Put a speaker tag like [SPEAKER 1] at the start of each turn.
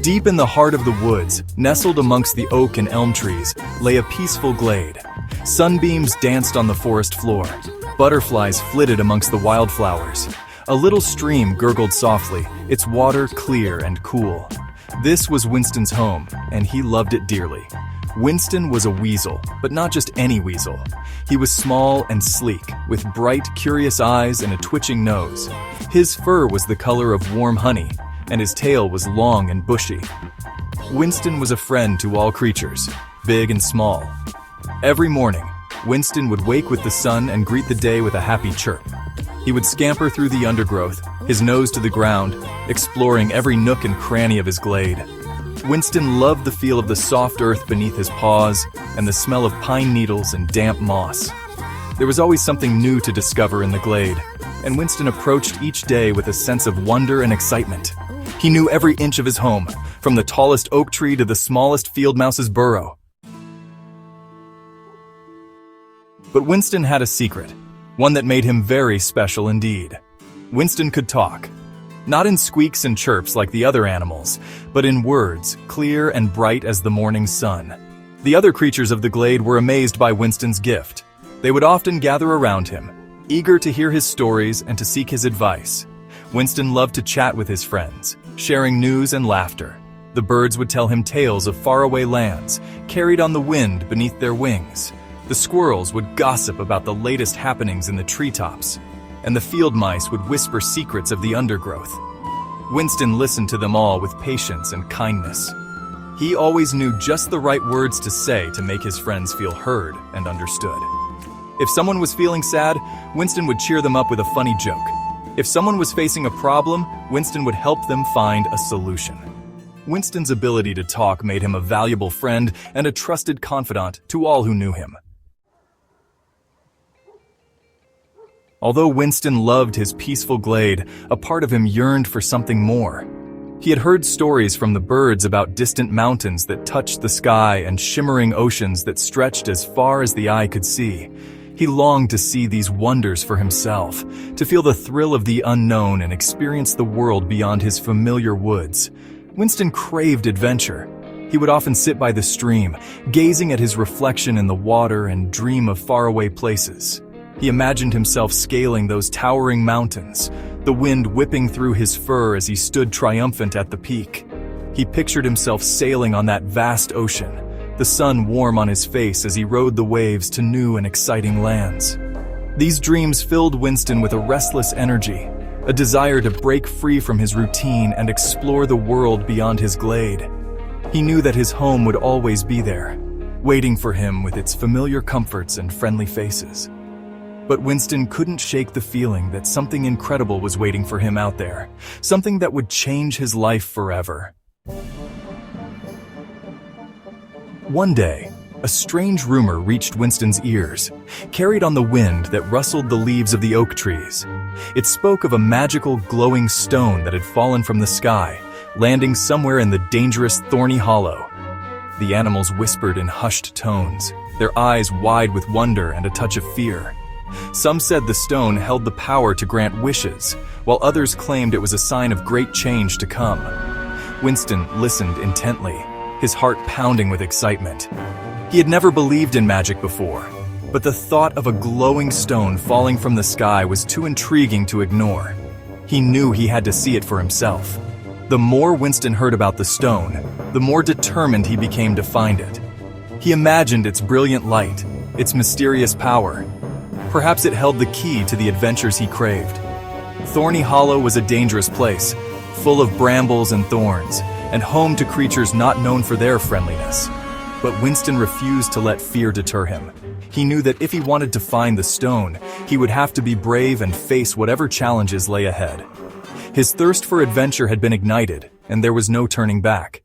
[SPEAKER 1] Deep in the heart of the woods, nestled amongst the oak and elm trees, lay a peaceful glade. Sunbeams danced on the forest floor. Butterflies flitted amongst the wildflowers. A little stream gurgled softly, its water clear and cool. This was Winston's home, and he loved it dearly. Winston was a weasel, but not just any weasel. He was small and sleek, with bright, curious eyes and a twitching nose. His fur was the color of warm honey, and his tail was long and bushy. Winston was a friend to all creatures, big and small. Every morning, Winston would wake with the sun and greet the day with a happy chirp. He would scamper through the undergrowth, his nose to the ground, exploring every nook and cranny of his glade. Winston loved the feel of the soft earth beneath his paws and the smell of pine needles and damp moss. There was always something new to discover in the glade, and Winston approached each day with a sense of wonder and excitement. He knew every inch of his home, from the tallest oak tree to the smallest field mouse's burrow. But Winston had a secret, one that made him very special indeed. Winston could talk. Not in squeaks and chirps like the other animals, but in words, clear and bright as the morning sun. The other creatures of the glade were amazed by Winston's gift. They would often gather around him, eager to hear his stories and to seek his advice. Winston loved to chat with his friends, sharing news and laughter. The birds would tell him tales of faraway lands, carried on the wind beneath their wings. The squirrels would gossip about the latest happenings in the treetops, and the field mice would whisper secrets of the undergrowth. Winston listened to them all with patience and kindness. He always knew just the right words to say to make his friends feel heard and understood. If someone was feeling sad, Winston would cheer them up with a funny joke. If someone was facing a problem, Winston would help them find a solution. Winston's ability to talk made him a valuable friend and a trusted confidant to all who knew him. Although Winston loved his peaceful glade, a part of him yearned for something more. He had heard stories from the birds about distant mountains that touched the sky and shimmering oceans that stretched as far as the eye could see. He longed to see these wonders for himself, to feel the thrill of the unknown and experience the world beyond his familiar woods. Winston craved adventure. He would often sit by the stream, gazing at his reflection in the water and dream of faraway places. He imagined himself scaling those towering mountains, the wind whipping through his fur as he stood triumphant at the peak. He pictured himself sailing on that vast ocean, the sun warm on his face as he rode the waves to new and exciting lands. These dreams filled Winston with a restless energy, a desire to break free from his routine and explore the world beyond his glade. He knew that his home would always be there, waiting for him with its familiar comforts and friendly faces. But Winston couldn't shake the feeling that something incredible was waiting for him out there, something that would change his life forever. One day, a strange rumor reached Winston's ears, carried on the wind that rustled the leaves of the oak trees. It spoke of a magical, glowing stone that had fallen from the sky, landing somewhere in the dangerous thorny hollow. The animals whispered in hushed tones, their eyes wide with wonder and a touch of fear. Some said the stone held the power to grant wishes, while others claimed it was a sign of great change to come. Winston listened intently, his heart pounding with excitement. He had never believed in magic before, but the thought of a glowing stone falling from the sky was too intriguing to ignore. He knew he had to see it for himself. The more Winston heard about the stone, the more determined he became to find it. He imagined its brilliant light, its mysterious power. Perhaps it held the key to the adventures he craved. Thorny Hollow was a dangerous place, full of brambles and thorns, and home to creatures not known for their friendliness. But Winston refused to let fear deter him. He knew that if he wanted to find the stone, he would have to be brave and face whatever challenges lay ahead. His thirst for adventure had been ignited, and there was no turning back.